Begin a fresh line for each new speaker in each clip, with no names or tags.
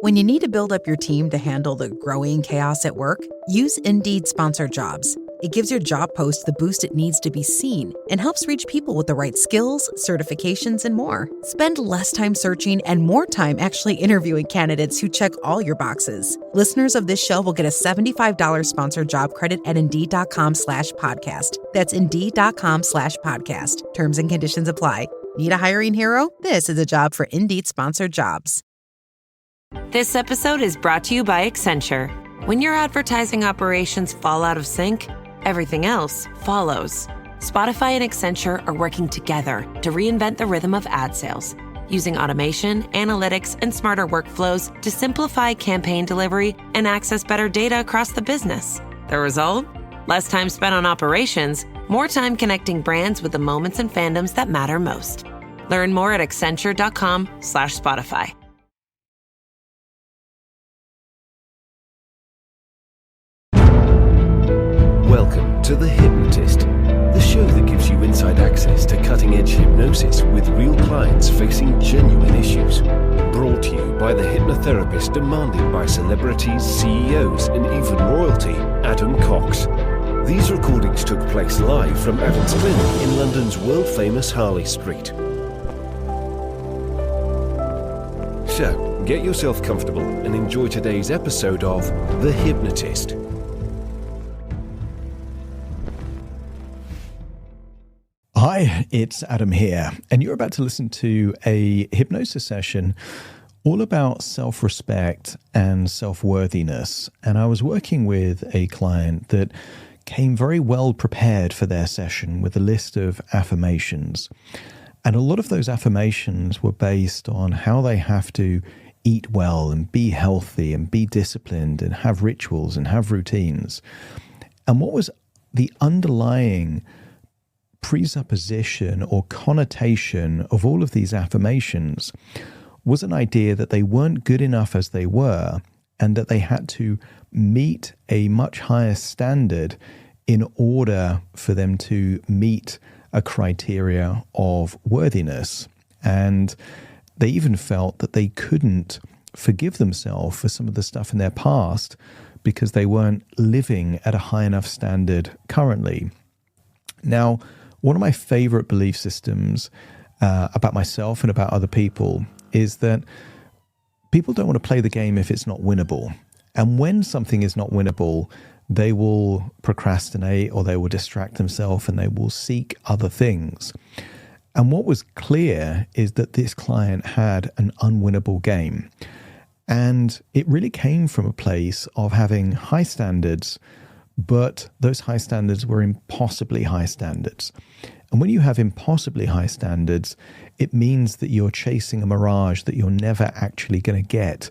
When you need to build up your team to handle the growing chaos at work, use Indeed Sponsored Jobs. It gives your job post the boost it needs to be seen and helps reach people with the right skills, certifications, and more. Spend less time searching and more time actually interviewing candidates who check all your boxes. Listeners of this show will get a $75 sponsored job credit at Indeed.com/podcast. That's Indeed.com/podcast. Terms and conditions apply. Need a hiring hero? This is a job for Indeed Sponsored Jobs.
This episode is brought to you by Accenture. When your advertising operations fall out of sync, everything else follows. Spotify and Accenture are working together to reinvent the rhythm of ad sales, using automation, analytics, and smarter workflows to simplify campaign delivery and access better data across the business. The result? Less time spent on operations, more time connecting brands with the moments and fandoms that matter most. Learn more at accenture.com/Spotify.
Welcome to The Hypnotist, the show that gives you inside access to cutting-edge hypnosis with real clients facing genuine issues. Brought to you by the hypnotherapist demanded by celebrities, CEOs, and even royalty, Adam Cox. These recordings took place live from Adam's clinic in London's world-famous Harley Street. So, get yourself comfortable and enjoy today's episode of The Hypnotist.
Hi, it's Adam here, and you're about to listen to a hypnosis session all about self-respect and self-worthiness. And I was working with a client that came very well prepared for their session with a list of affirmations. And a lot of those affirmations were based on how they have to eat well and be healthy and be disciplined and have rituals and have routines. And what was the underlying presupposition or connotation of all of these affirmations was an idea that they weren't good enough as they were, and that they had to meet a much higher standard in order for them to meet a criteria of worthiness. And they even felt that they couldn't forgive themselves for some of the stuff in their past because they weren't living at a high enough standard currently. Now, one of my favorite belief systems about myself and about other people is that people don't want to play the game if it's not winnable. And when something is not winnable, they will procrastinate or they will distract themselves and they will seek other things. And what was clear is that this client had an unwinnable game. And it really came from a place of having high standards, but those high standards were impossibly high standards. And when you have impossibly high standards, it means that you're chasing a mirage that you're never actually going to get.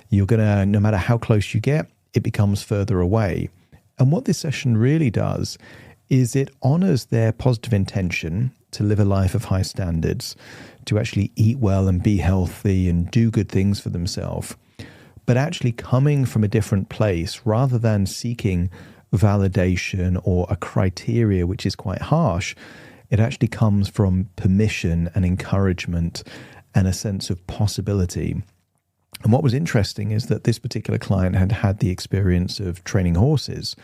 You're going to, no matter how close you get, it becomes further away. And what this session really does is it honors their positive intention to live a life of high standards, to actually eat well and be healthy and do good things for themselves, but actually coming from a different place rather than seeking validation or a criteria which is quite harsh. It actually comes from permission and encouragement and a sense of possibility. And what was interesting is that this particular client had had the experience of training horses,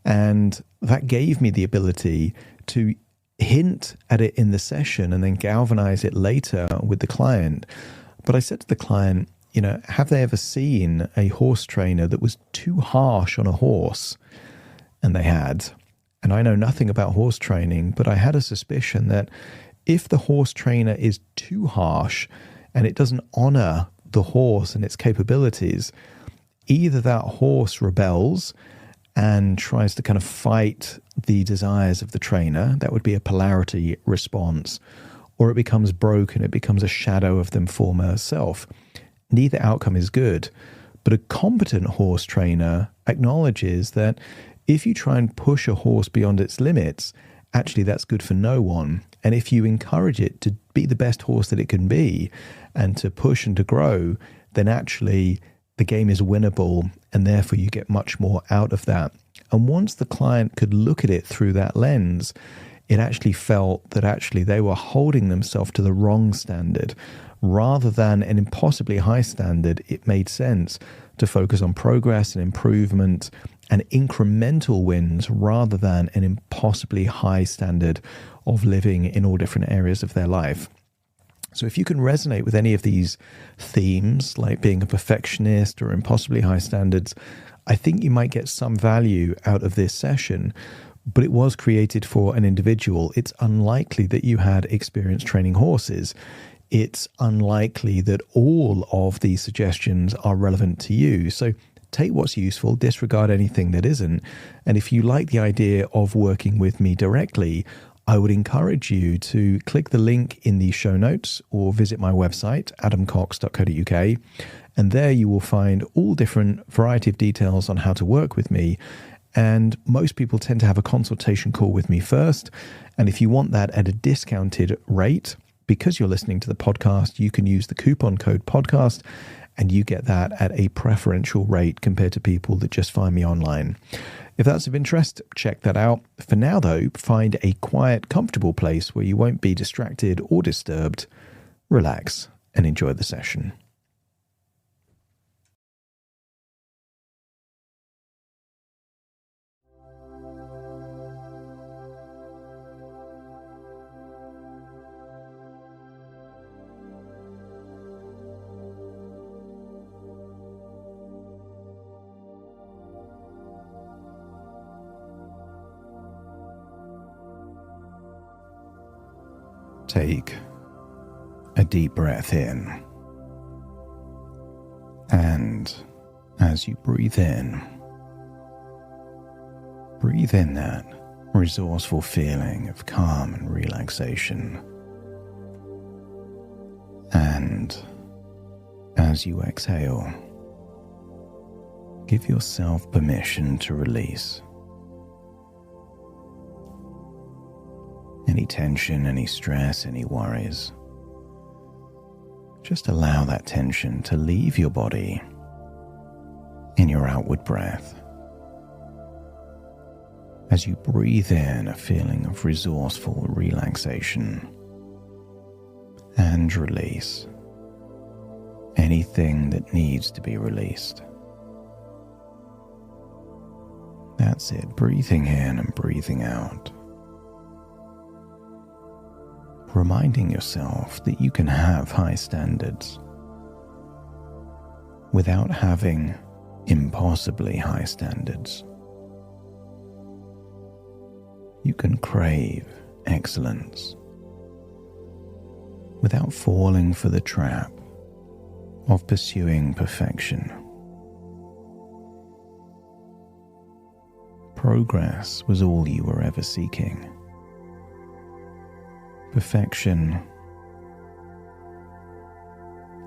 and that gave me the ability to hint at it in the session and then galvanize it later with the client. But I said to the client, have they ever seen a horse trainer that was too harsh on a horse? And they had. And I know nothing about horse training, but I had a suspicion that if the horse trainer is too harsh and it doesn't honor the horse and its capabilities, either that horse rebels and tries to kind of fight the desires of the trainer, that would be a polarity response, or it becomes broken, it becomes a shadow of their former self. Neither outcome is good, but a competent horse trainer acknowledges that if you try and push a horse beyond its limits, actually that's good for no one. And if you encourage it to be the best horse that it can be and to push and to grow, then actually the game is winnable and therefore you get much more out of that. And once the client could look at it through that lens, it actually felt that actually they were holding themselves to the wrong standard. Rather than an impossibly high standard, it made sense to focus on progress and improvement and incremental wins rather than an impossibly high standard of living in all different areas of their life. So if you can resonate with any of these themes, like being a perfectionist or impossibly high standards, I think you might get some value out of this session. But it was created for an individual. It's unlikely that you had experience training horses. It's unlikely that all of these suggestions are relevant to you. So take what's useful, disregard anything that isn't. And if you like the idea of working with me directly, I would encourage you to click the link in the show notes or visit my website, adamcox.co.uk. And there you will find all different variety of details on how to work with me. And most people tend to have a consultation call with me first. And if you want that at a discounted rate, because you're listening to the podcast, you can use the coupon code podcast and you get that at a preferential rate compared to people that just find me online. If that's of interest, check that out. For now, though, find a quiet, comfortable place where you won't be distracted or disturbed. Relax and enjoy the session. Take a deep breath in, and as you breathe in that resourceful feeling of calm and relaxation. And as you exhale, give yourself permission to release any tension, any stress, any worries. Just allow that tension to leave your body in your outward breath. As you breathe in a feeling of resourceful relaxation and release anything that needs to be released. That's it, breathing in and breathing out. Reminding yourself that you can have high standards without having impossibly high standards. You can crave excellence without falling for the trap of pursuing perfection. Progress was all you were ever seeking. Perfection,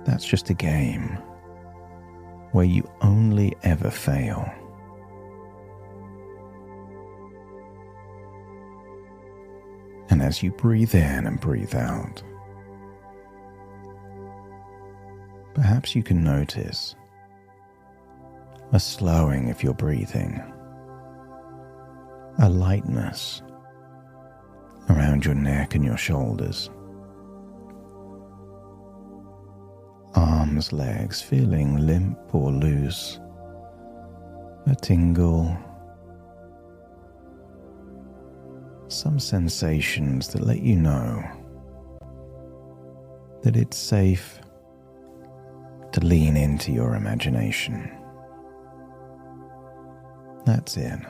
that's just a game where you only ever fail. And as you breathe in and breathe out, perhaps you can notice a slowing of your breathing, a lightness around your neck and your shoulders, arms, legs feeling limp or loose, a tingle, some sensations that let you know that it's safe to lean into your imagination. That's it.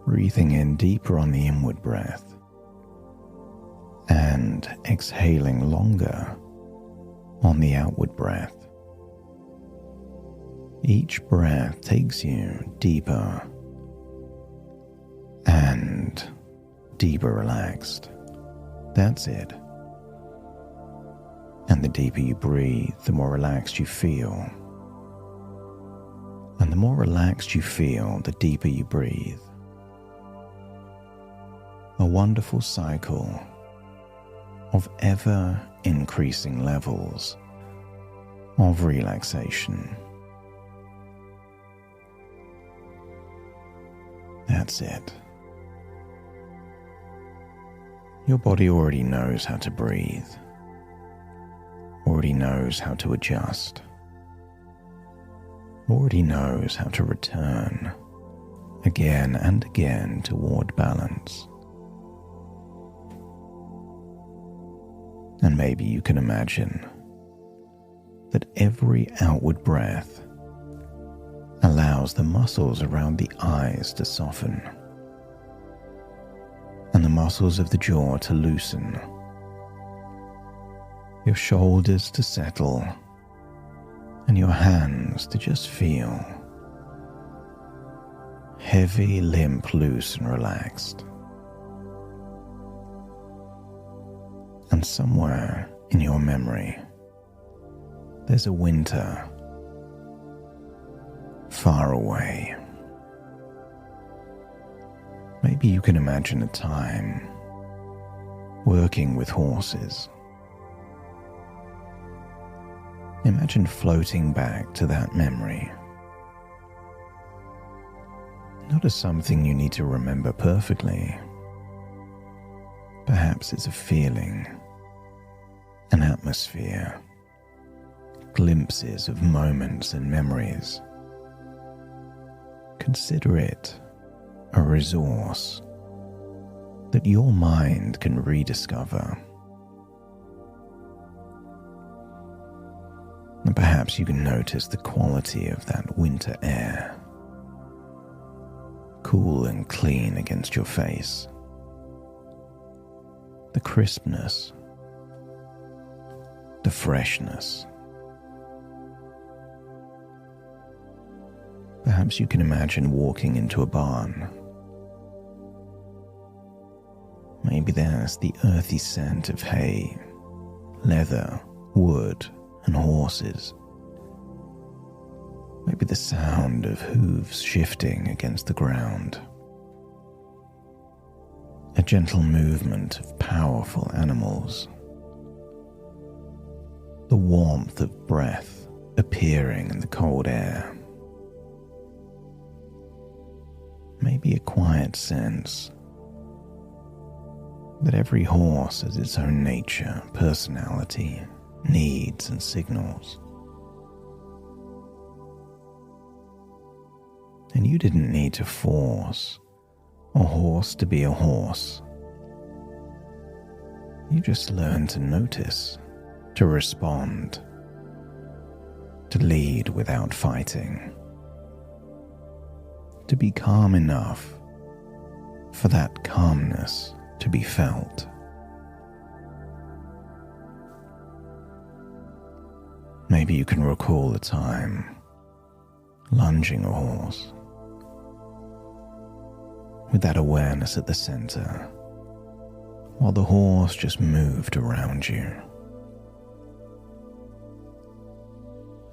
Breathing in deeper on the inward breath and exhaling longer on the outward breath. Each breath takes you deeper and deeper relaxed. That's it. And the deeper you breathe, the more relaxed you feel. And the more relaxed you feel, the deeper you breathe. A wonderful cycle of ever increasing levels of relaxation. That's That's it. Your body already knows how to breathe, already knows how to adjust, already knows how to return again and again toward balance. And maybe you can imagine that every outward breath allows the muscles around the eyes to soften and the muscles of the jaw to loosen, your shoulders to settle, and your hands to just feel heavy, limp, loose, and relaxed. And somewhere in your memory, there's a winter far away. Maybe you can imagine a time working with horses. Imagine floating back to that memory, not as something you need to remember perfectly. Perhaps it's a feeling, an atmosphere, glimpses of moments and memories. Consider it a resource that your mind can rediscover. And perhaps you can notice the quality of that winter air, cool and clean against your face, the crispness, the freshness. Perhaps you can imagine walking into a barn. Maybe there's the earthy scent of hay, leather, wood, and horses. Maybe the sound of hooves shifting against the ground. A gentle movement of powerful animals. The warmth of breath appearing in the cold air. Maybe a quiet sense that every horse has its own nature, personality, needs, and signals. And you didn't need to force a horse to be a horse. You just learned to notice, to respond, to lead without fighting, to be calm enough for that calmness to be felt. Maybe you can recall a time lunging a horse with that awareness at the center, while the horse just moved around you.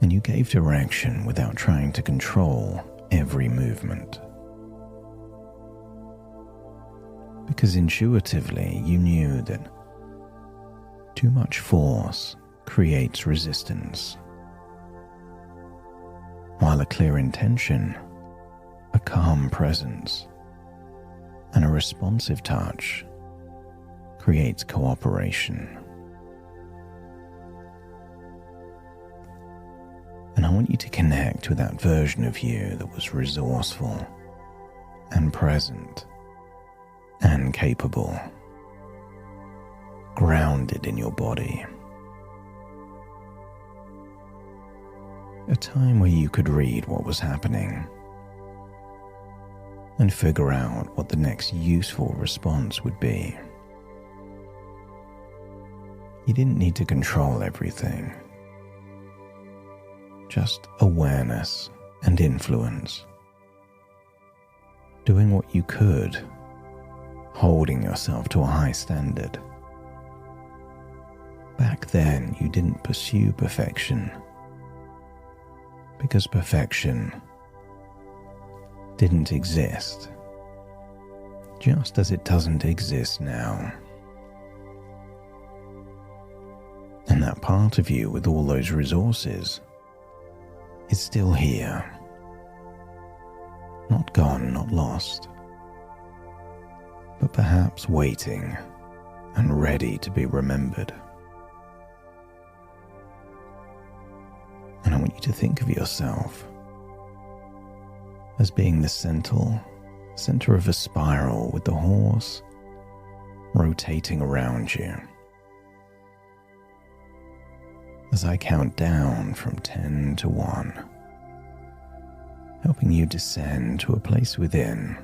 And you gave direction without trying to control every movement. Because intuitively you knew that too much force creates resistance, while a clear intention, a calm presence, and a responsive touch creates cooperation. And I want you to connect with that version of you that was resourceful and present and capable, grounded in your body. A time where you could read what was happening and figure out what the next useful response would be. You didn't need to control everything. Just awareness and influence. Doing what you could, holding yourself to a high standard. Back then, you didn't pursue perfection, because perfection didn't exist, just as it doesn't exist now. And that part of you with all those resources is still here. Not gone, not lost, but perhaps waiting and ready to be remembered. And I want you to think of yourself as being the center of a spiral with the horse rotating around you. As I count down from 10 to 1, helping you descend to a place within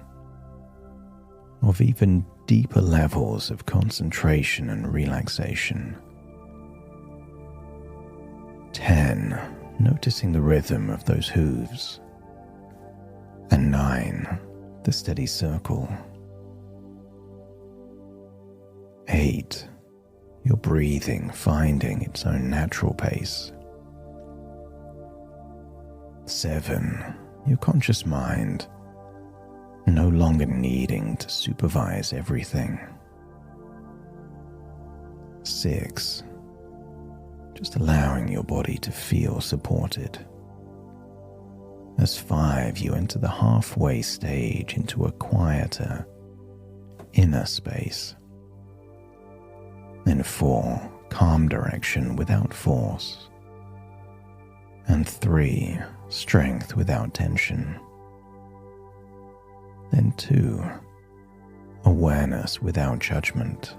of even deeper levels of concentration and relaxation. 10, noticing the rhythm of those hooves. And 9, the steady circle. 8, your breathing finding its own natural pace. 7, your conscious mind no longer needing to supervise everything. 6, just allowing your body to feel supported. As 5, you enter the halfway stage into a quieter, inner space. Then 4, calm direction without force. And 3, strength without tension. Then 2, awareness without judgment.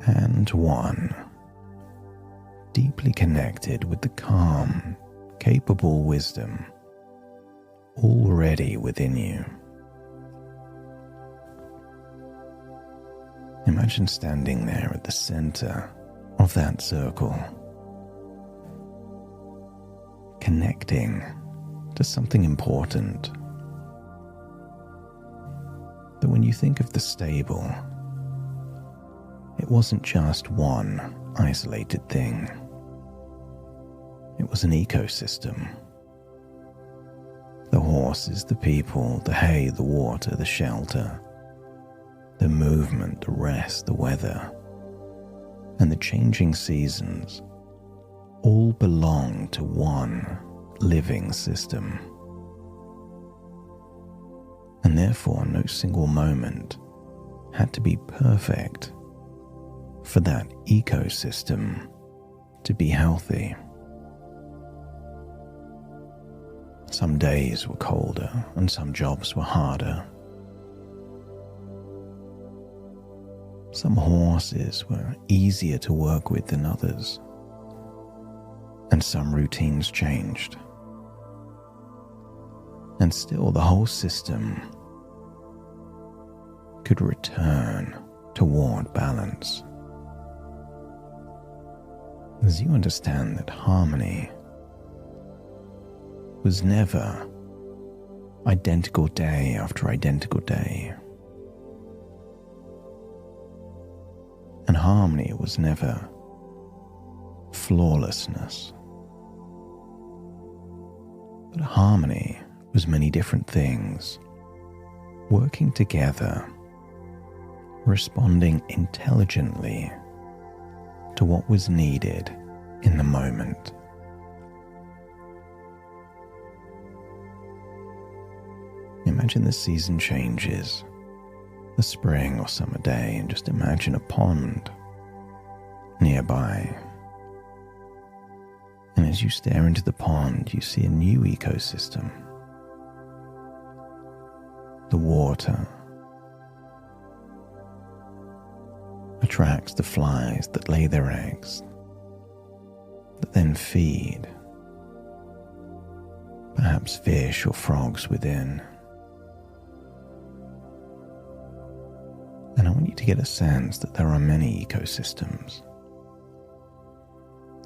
And 1, deeply connected with the calm, capable wisdom already within you. Imagine standing there at the center of that circle, connecting to something important. That when you think of the stable, it wasn't just one isolated thing. It was an ecosystem. The horses, the people, the hay, the water, the shelter, the movement, the rest, the weather, and the changing seasons all belong to one living system. And therefore, no single moment had to be perfect for that ecosystem to be healthy. Some days were colder and some jobs were harder. Some horses were easier to work with than others, and some routines changed. And still the whole system could return toward balance. As you understand that harmony was never identical day after identical day, and harmony was never flawlessness, but harmony was many different things working together, responding intelligently to what was needed in the moment. Imagine the season changes, the spring or summer day, and just imagine a pond nearby. And as you stare into the pond, you see a new ecosystem. The water attracts the flies that lay their eggs, that then feed, perhaps fish or frogs within. And I want you to get a sense that there are many ecosystems.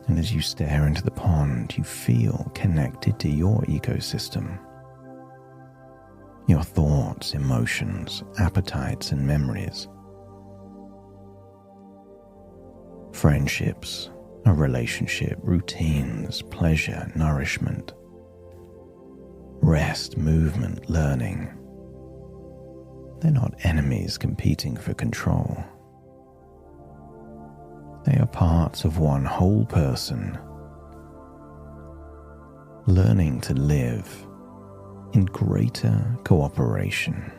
And as you stare into the pond, you feel connected to your ecosystem. Your thoughts, emotions, appetites, and memories. Friendships, a relationship, routines, pleasure, nourishment, rest, movement, learning. They're not enemies competing for control. They are parts of one whole person, learning to live in greater cooperation.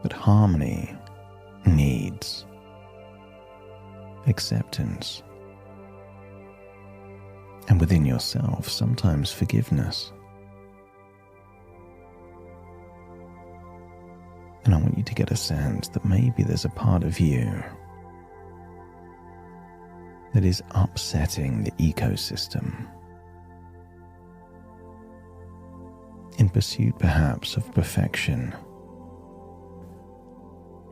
But harmony needs acceptance, and within yourself, sometimes forgiveness. And I want you to get a sense that maybe there's a part of you that is upsetting the ecosystem in pursuit perhaps of perfection,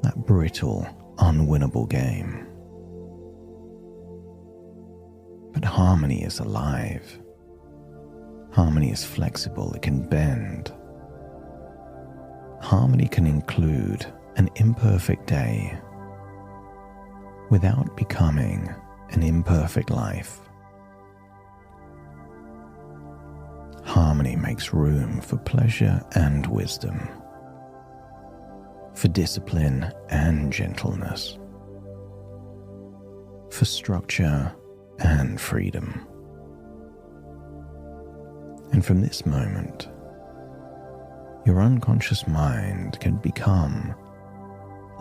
that brittle, unwinnable game. But harmony is alive. Harmony is flexible, it can bend. Harmony can include an imperfect day without becoming an imperfect life. Harmony makes room for pleasure and wisdom, for discipline and gentleness, for structure and freedom. And from this moment, your unconscious mind can become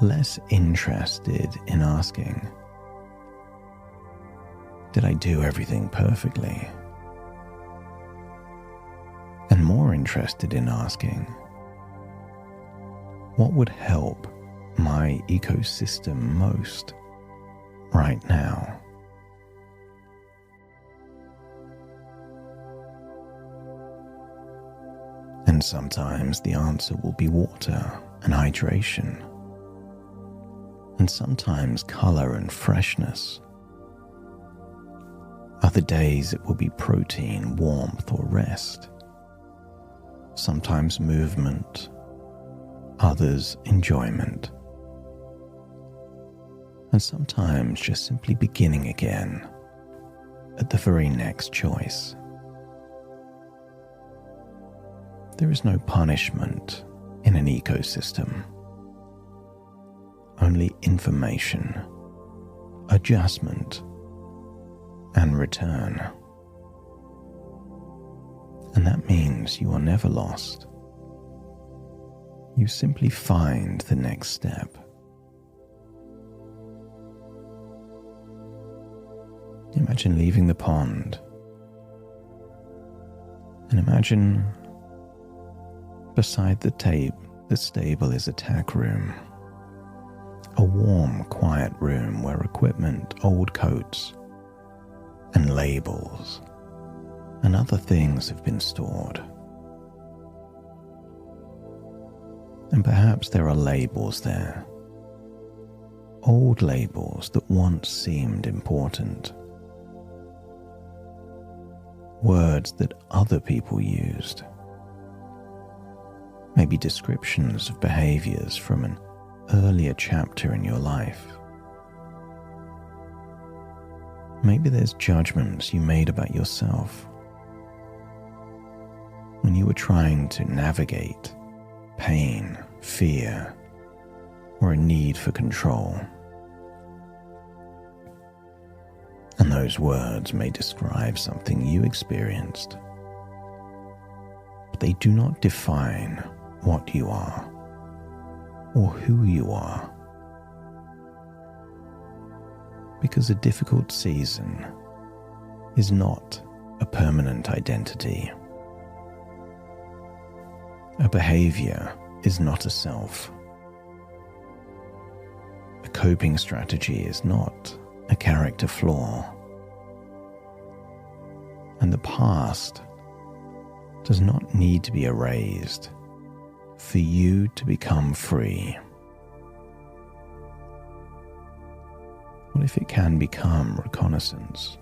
less interested in asking, did I do everything perfectly? And more interested in asking, what would help my ecosystem most right now? And sometimes the answer will be water and hydration, and sometimes color and freshness. Other days it will be protein, warmth, or rest. Sometimes movement, others enjoyment, and sometimes just simply beginning again at the very next choice. There is no punishment in an ecosystem, only information, adjustment, and return. And that means you are never lost. You simply find the next step. Imagine leaving the pond, and imagine beside the stable is a tack room, a warm, quiet room where equipment, old coats, and labels and other things have been stored. And perhaps there are labels there, old labels that once seemed important, words that other people used, maybe descriptions of behaviors from an earlier chapter in your life. Maybe there's judgments you made about yourself when you were trying to navigate pain, fear, or a need for control. And those words may describe something you experienced, but they do not define what you are or who you are. Because a difficult season is not a permanent identity. A behavior is not a self. A coping strategy is not a character flaw. And the past does not need to be erased for you to become free. What if it can become reconnaissance?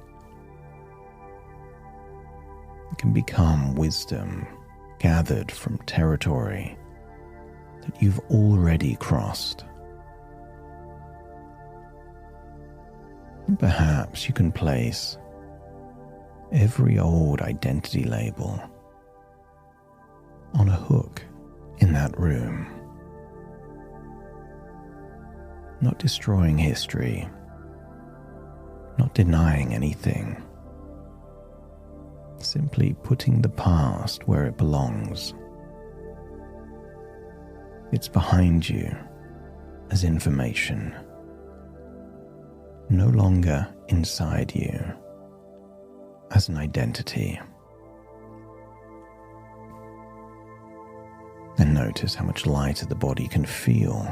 It can become wisdom gathered from territory that you've already crossed. And perhaps you can place every old identity label on a hook in that room, not destroying history, not denying anything, simply putting the past where it belongs. It's behind you as information, no longer inside you as an identity. And notice how much lighter the body can feel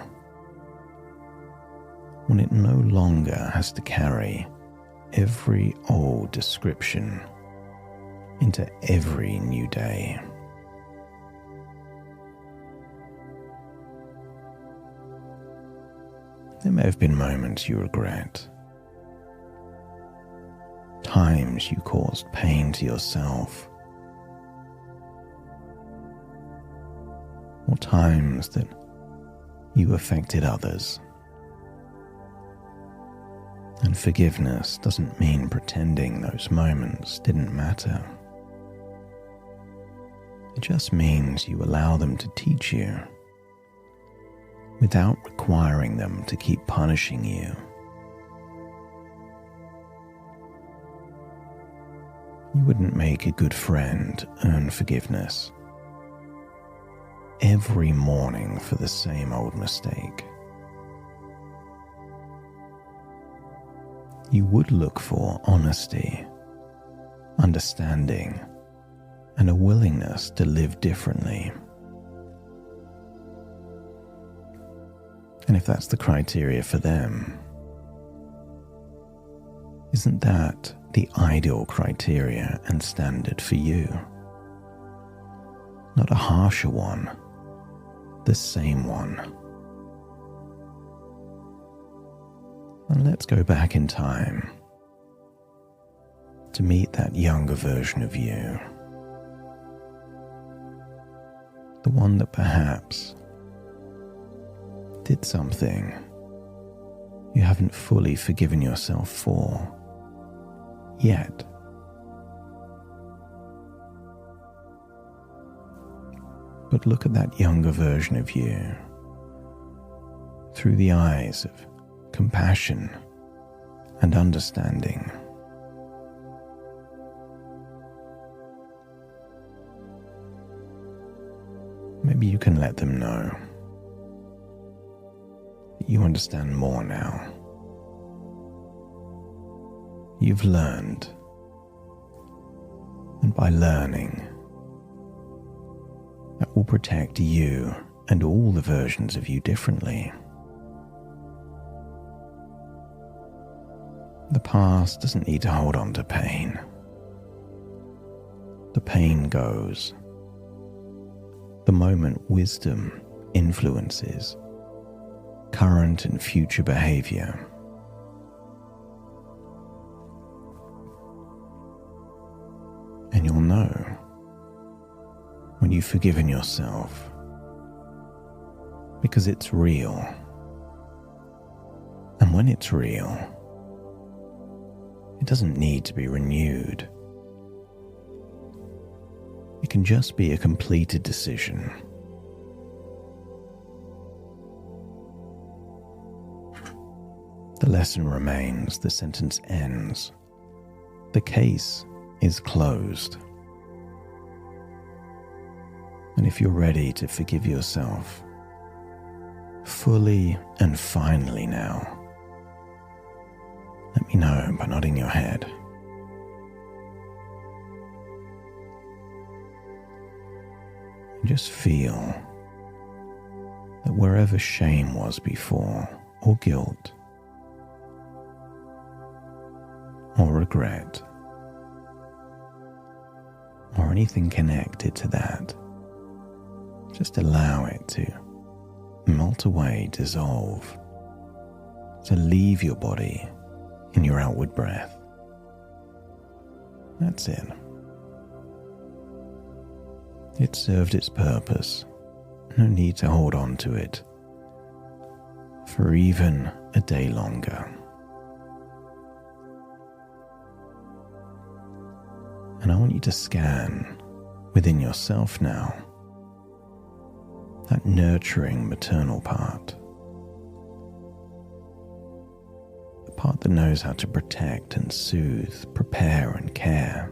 when it no longer has to carry every old description into every new day. There may have been moments you regret, times you caused pain to yourself, or times that you affected others. And forgiveness doesn't mean pretending those moments didn't matter. It just means you allow them to teach you without requiring them to keep punishing you. You wouldn't make a good friend earn forgiveness every morning for the same old mistake. You would look for honesty, understanding, and a willingness to live differently. And if that's the criteria for them, isn't that the ideal criteria and standard for you? Not a harsher one, the same one. And let's go back in time to meet that younger version of you. The one that perhaps did something you haven't fully forgiven yourself for yet. But look at that younger version of you through the eyes of compassion and understanding. Maybe you can let them know that you understand more now. You've learned, and by learning, that will protect you and all the versions of you differently. The past doesn't need to hold on to pain. The pain goes the moment wisdom influences current and future behavior. And you'll know when you've forgiven yourself, because it's real. And when it's real, it doesn't need to be renewed. It can just be a completed decision. The lesson remains, the sentence ends. The case is closed. And if you're ready to forgive yourself fully and finally now, let me know by nodding your head. And just feel that wherever shame was before, or guilt, or regret, or anything connected to that, just allow it to melt away, dissolve, to leave your body in your outward breath. That's it. It served its purpose. No need to hold on to it for even a day longer. And I want you to scan within yourself now that nurturing maternal part. The part that knows how to protect and soothe, prepare and care.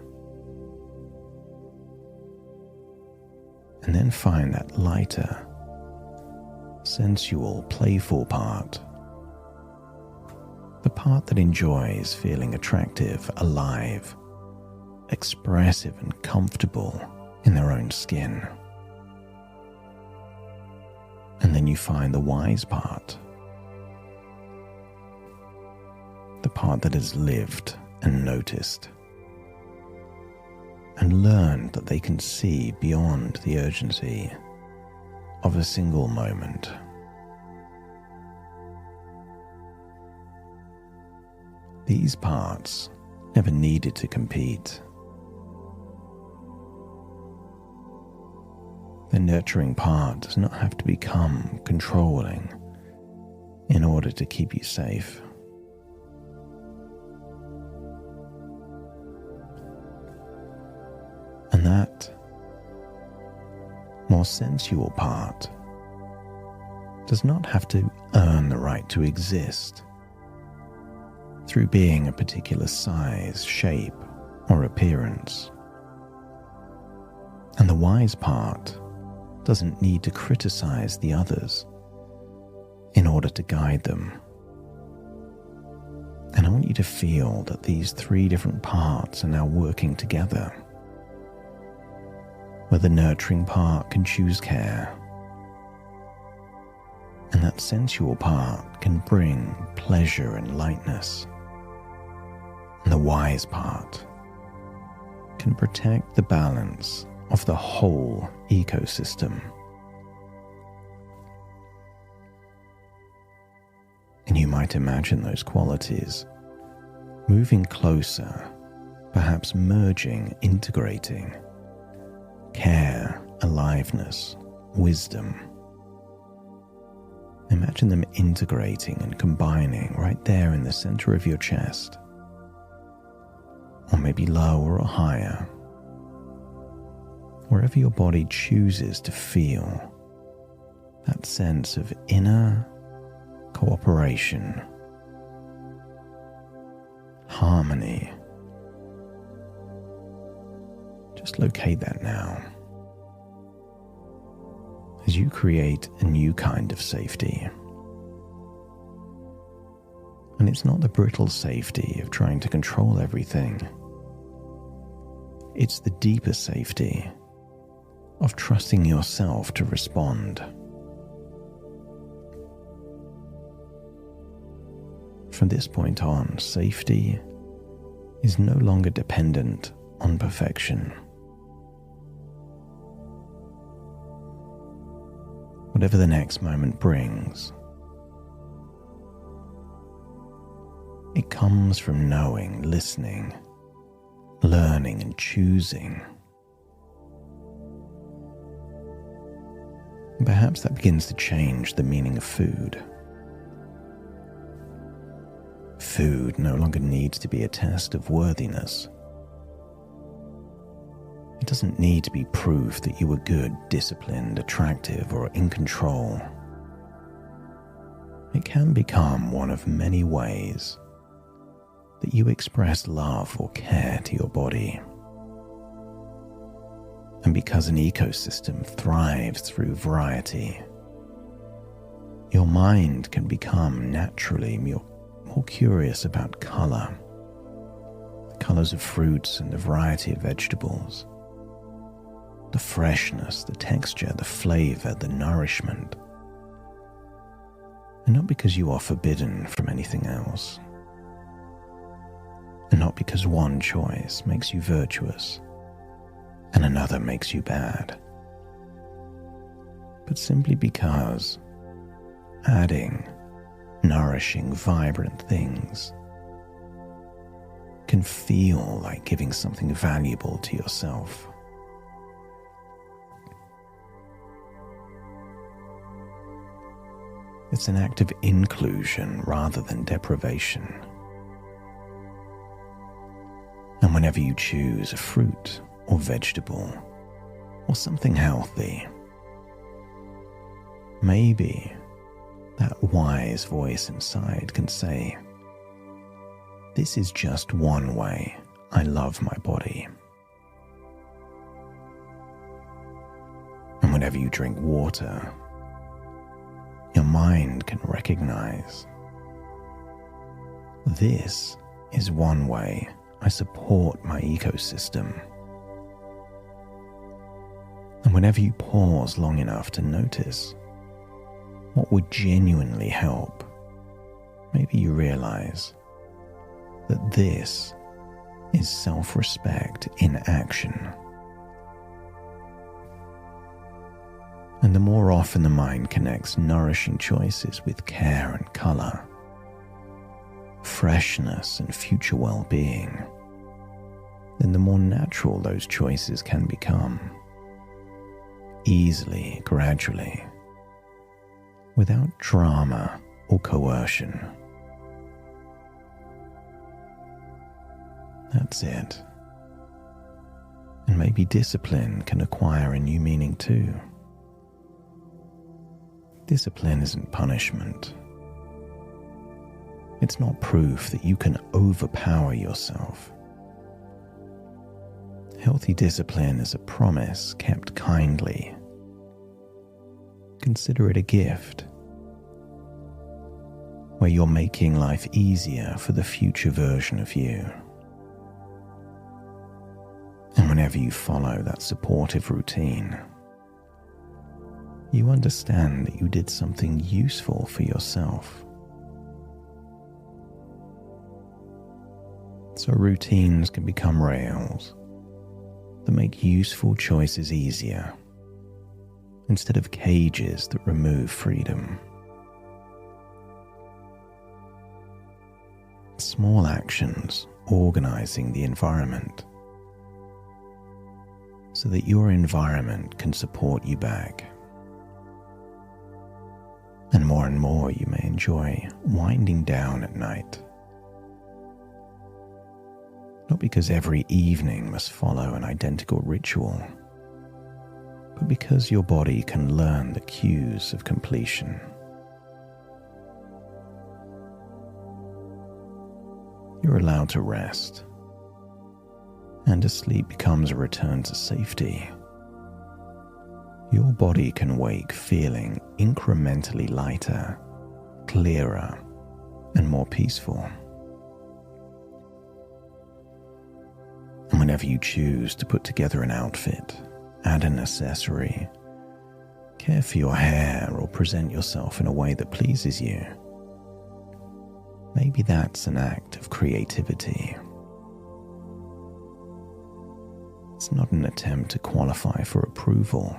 And then find that lighter, sensual, playful part. The part that enjoys feeling attractive, alive, expressive and comfortable in their own skin. And then you find the wise part. The part that has lived and noticed and learned that they can see beyond the urgency of a single moment. These parts never needed to compete. The nurturing part does not have to become controlling in order to keep you safe. And that more sensual part does not have to earn the right to exist through being a particular size, shape, or appearance. And the wise part doesn't need to criticize the others in order to guide them. And I want you to feel that these three different parts are now working together, where the nurturing part can choose care, and that sensual part can bring pleasure and lightness, and the wise part can protect the balance of the whole ecosystem. And you might imagine those qualities moving closer, perhaps merging, integrating. Care, aliveness, wisdom. Imagine them integrating and combining right there in the center of your chest, or maybe lower or higher, wherever your body chooses to feel that sense of inner cooperation, harmony. Just locate that now as you create a new kind of safety. And it's not the brittle safety of trying to control everything. It's the deeper safety of trusting yourself to respond. From this point on, safety is no longer dependent on perfection. Whatever the next moment brings, it comes from knowing, listening, learning, and choosing. And perhaps that begins to change the meaning of food. Food no longer needs to be a test of worthiness. It doesn't need to be proof that you were good, disciplined, attractive, or in control. It can become one of many ways that you express love or care to your body. And because an ecosystem thrives through variety, your mind can become naturally more curious about color, the colors of fruits and the variety of vegetables, the freshness, the texture, the flavor, the nourishment. And not because you are forbidden from anything else. And not because one choice makes you virtuous and another makes you bad. But simply because adding nourishing, vibrant things can feel like giving something valuable to yourself. It's an act of inclusion rather than deprivation. And whenever you choose a fruit or vegetable or something healthy, maybe that wise voice inside can say, "This is just one way I love my body." And whenever you drink water, mind can recognize. This is one way I support my ecosystem. And whenever you pause long enough to notice what would genuinely help, maybe you realize that this is self-respect in action. And the more often the mind connects nourishing choices with care and color, freshness and future well-being, then the more natural those choices can become. Easily, gradually, without drama or coercion. That's it. And maybe discipline can acquire a new meaning too. Discipline isn't punishment. It's not proof that you can overpower yourself. Healthy discipline is a promise kept kindly. Consider it a gift, where you're making life easier for the future version of you. And whenever you follow that supportive routine, you understand that you did something useful for yourself. So routines can become rails that make useful choices easier, instead of cages that remove freedom. Small actions organizing the environment so that your environment can support you back. And more you may enjoy winding down at night. Not because every evening must follow an identical ritual, but because your body can learn the cues of completion. You're allowed to rest, and as sleep becomes a return to safety, your body can wake feeling incrementally lighter, clearer, and more peaceful. And whenever you choose to put together an outfit, add an accessory, care for your hair, or present yourself in a way that pleases you, maybe that's an act of creativity. It's not an attempt to qualify for approval,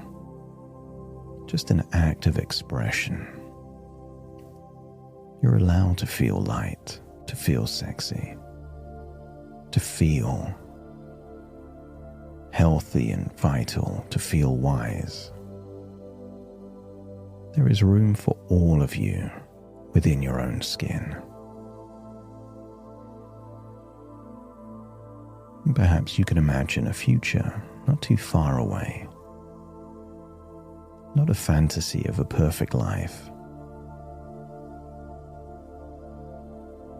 just an act of expression. You're allowed to feel light, to feel sexy, to feel healthy and vital, to feel wise. There is room for all of you within your own skin. Perhaps you can imagine a future not too far away. Not a fantasy of a perfect life,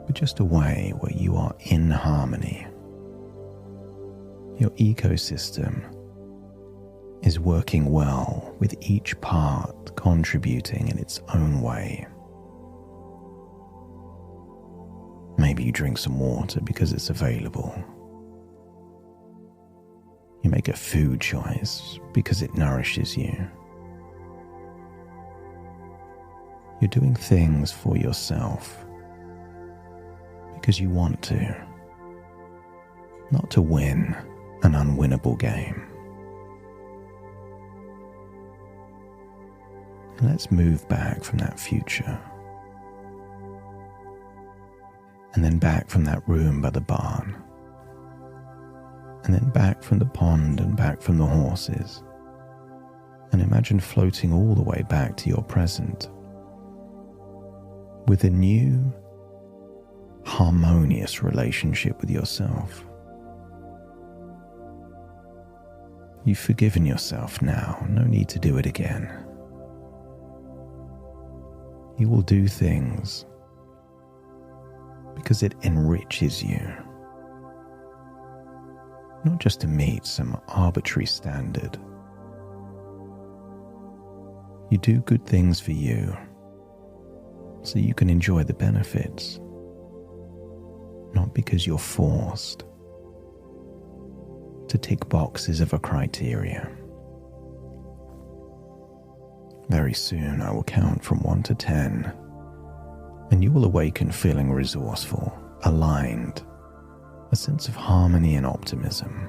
but just a way where you are in harmony. Your ecosystem is working well, with each part contributing in its own way. Maybe you drink some water because it's available. You make a food choice because it nourishes you. You're doing things for yourself because you want to, not to win an unwinnable game. And let's move back from that future, and then back from that room by the barn, and then back from the pond and back from the horses, and imagine floating all the way back to your present with a new, harmonious relationship with yourself. You've forgiven yourself now, no need to do it again. You will do things because it enriches you, not just to meet some arbitrary standard. You do good things for you so you can enjoy the benefits, not because you're forced to tick boxes of a criteria. Very soon I will count from 1 to 10, and you will awaken feeling resourceful, aligned, a sense of harmony and optimism.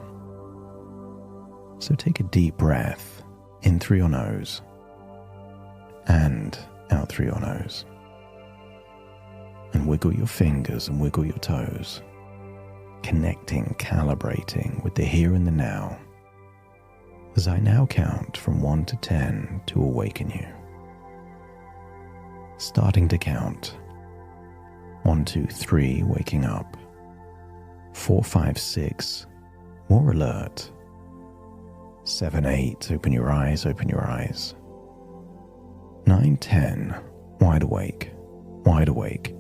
So take a deep breath in through your nose and out through your nose. And wiggle your fingers and wiggle your toes, connecting, calibrating with the here and the now, as I now count from 1 to 10 to awaken you. Starting to count. 1, 2, 3, waking up. 4, 5, 6, more alert. 7, 8, open your eyes, open your eyes. 9, 10, wide awake, wide awake,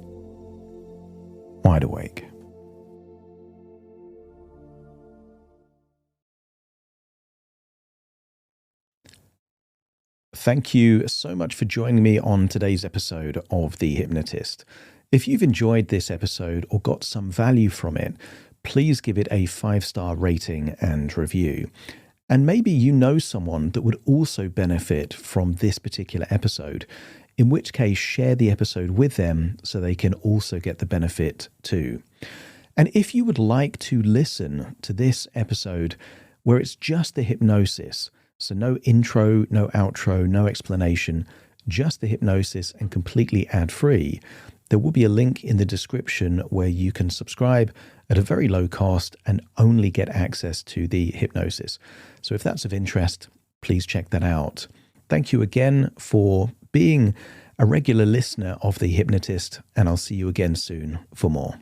wide awake. Thank you so much for joining me on today's episode of The Hypnotist. If you've enjoyed this episode or got some value from it, please give it a 5-star rating and review. And maybe you know someone that would also benefit from this particular episode, in which case share the episode with them so they can also get the benefit too. And if you would like to listen to this episode where it's just the hypnosis, so no intro, no outro, no explanation, just the hypnosis and completely ad-free, there will be a link in the description where you can subscribe at a very low cost and only get access to the hypnosis. So if that's of interest, please check that out. Thank you again for being a regular listener of The Hypnotist, and I'll see you again soon for more.